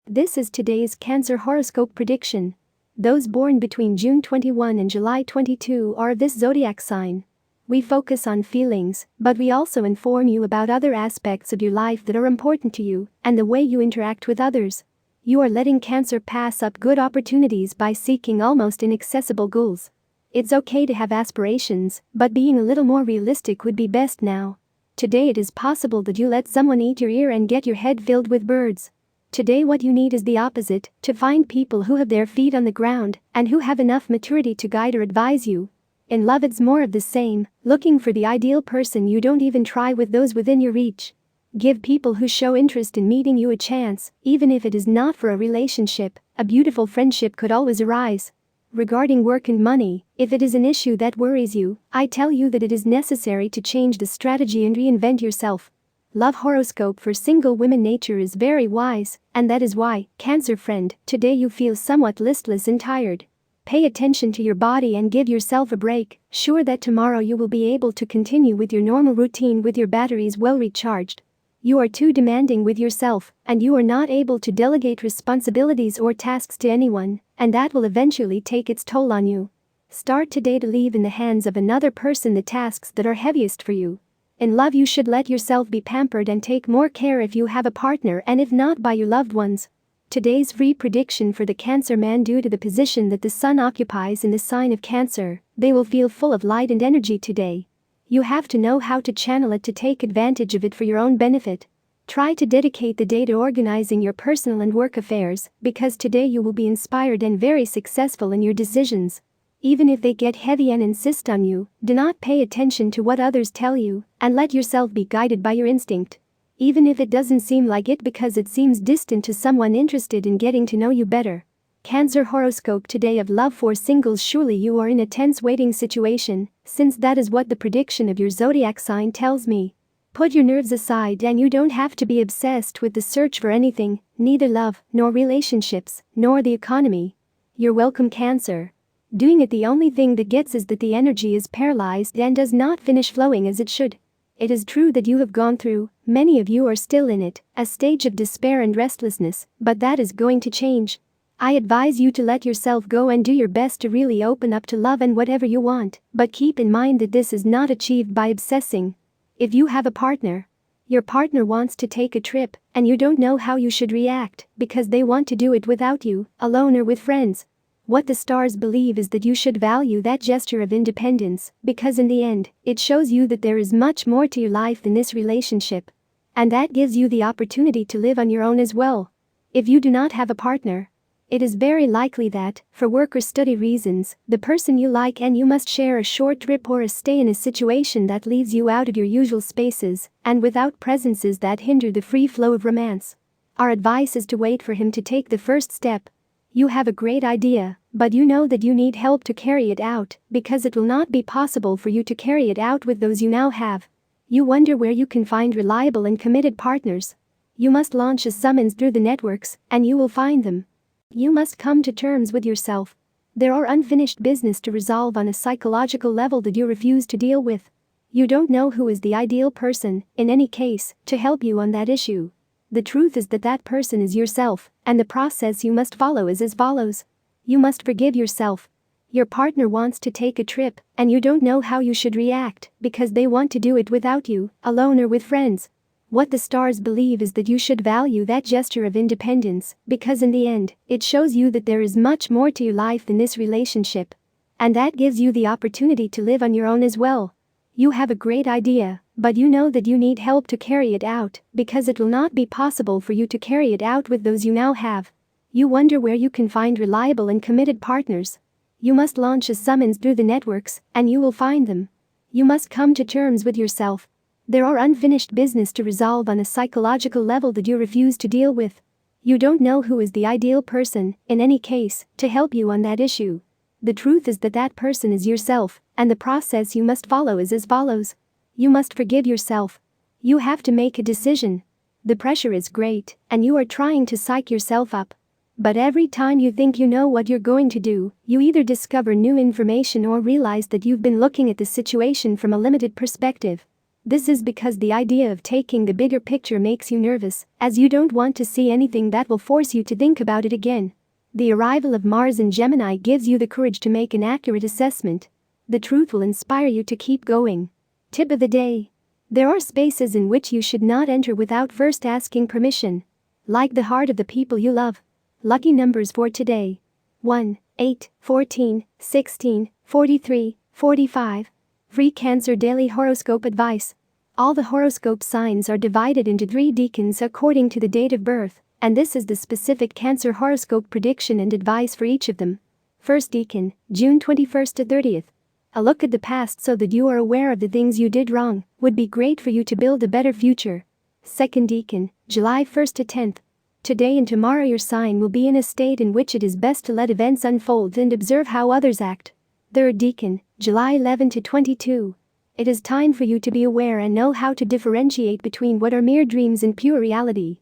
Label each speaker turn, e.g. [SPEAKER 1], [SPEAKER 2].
[SPEAKER 1] This is today's Cancer horoscope prediction. Those born between June 21 and July 22 are of this zodiac sign. We focus on feelings, but we also inform you about other aspects of your life that are important to you and the way you interact with others. You are letting Cancer pass up good opportunities by seeking almost inaccessible goals. It's okay to have aspirations, but being a little more realistic would be best now. Today it is possible that you let someone eat your ear and get your head filled with birds. Today what you need is the opposite, to find people who have their feet on the ground and who have enough maturity to guide or advise you. In love it's more of the same, looking for the ideal person. You don't even try with those within your reach. Give people who show interest in meeting you a chance, even if it is not for a relationship. A beautiful friendship could always arise. Regarding work and money, if it is an issue that worries you, I tell you that it is necessary to change the strategy and reinvent yourself. Love horoscope for single women. Nature is very wise, and that is why, Cancer friend, today you feel somewhat listless and tired. Pay attention to your body and give yourself a break, sure that tomorrow you will be able to continue with your normal routine with your batteries well recharged. You are too demanding with yourself, and you are not able to delegate responsibilities or tasks to anyone, and that will eventually take its toll on you. Start today to leave in the hands of another person the tasks that are heaviest for you. In love you should let yourself be pampered and take more care if you have a partner, and if not, by your loved ones. Today's free prediction for the Cancer man: due to the position that the sun occupies in the sign of Cancer, they will feel full of light and energy today. You have to know how to channel it to take advantage of it for your own benefit. Try to dedicate the day to organizing your personal and work affairs, because today you will be inspired and very successful in your decisions. Even if they get heavy and insist on you, do not pay attention to what others tell you, and let yourself be guided by your instinct. Even if it doesn't seem like it, because it seems distant to someone interested in getting to know you better. Cancer horoscope today of love for singles: surely you are in a tense waiting situation, since that is what the prediction of your zodiac sign tells me. Put your nerves aside, and you don't have to be obsessed with the search for anything, neither love, nor relationships, nor the economy. You're welcome, Cancer. Doing it, the only thing that gets is that the energy is paralyzed and does not finish flowing as it should. It is true that you have gone through, many of you are still in it, a stage of despair and restlessness, but that is going to change. I advise you to let yourself go and do your best to really open up to love and whatever you want, but keep in mind that this is not achieved by obsessing. If you have a partner, your partner wants to take a trip, and you don't know how you should react, because they want to do it without you, alone or with friends. What the stars believe is that you should value that gesture of independence, because in the end, it shows you that there is much more to your life than this relationship. And that gives you the opportunity to live on your own as well. If you do not have a partner, it is very likely that, for work or study reasons, the person you like and you must share a short trip or a stay in a situation that leaves you out of your usual spaces, and without presences that hinder the free flow of romance. Our advice is to wait for him to take the first step. You have a great idea, but you know that you need help to carry it out, because it will not be possible for you to carry it out with those you now have. You wonder where you can find reliable and committed partners. You must launch a summons through the networks, and you will find them. You must come to terms with yourself. There are unfinished business to resolve on a psychological level that you refuse to deal with. You don't know who is the ideal person, in any case, to help you on that issue. The truth is that that person is yourself, and the process you must follow is as follows. You must forgive yourself. Your partner wants to take a trip, and you don't know how you should react, because they want to do it without you, alone or with friends. What the stars believe is that you should value that gesture of independence, because in the end, it shows you that there is much more to your life than this relationship. And that gives you the opportunity to live on your own as well. You have a great idea, but you know that you need help to carry it out, because it will not be possible for you to carry it out with those you now have. You wonder where you can find reliable and committed partners. You must launch a summons through the networks, and you will find them. You must come to terms with yourself. There are unfinished business to resolve on a psychological level that you refuse to deal with. You don't know who is the ideal person, in any case, to help you on that issue. The truth is that that person is yourself, and the process you must follow is as follows. You must forgive yourself. You have to make a decision. The pressure is great, and you are trying to psych yourself up. But every time you think you know what you're going to do, you either discover new information or realize that you've been looking at the situation from a limited perspective. This is because the idea of taking the bigger picture makes you nervous, as you don't want to see anything that will force you to think about it again. The arrival of Mars in Gemini gives you the courage to make an accurate assessment. The truth will inspire you to keep going. Tip of the day. There are spaces in which you should not enter without first asking permission. Like the heart of the people you love. Lucky numbers for today: 1, 8, 14, 16, 43, 45. Free Cancer Daily Horoscope Advice. All the horoscope signs are divided into 3 decans according to the date of birth, and this is the specific Cancer horoscope prediction and advice for each of them. First decan, June 21st to 30th. A look at the past so that you are aware of the things you did wrong would be great for you to build a better future. Second decan, July 1st to 10th. Today and tomorrow your sign will be in a state in which it is best to let events unfold and observe how others act. Third decan, July 11 to 22. It is time for you to be aware and know how to differentiate between what are mere dreams and pure reality.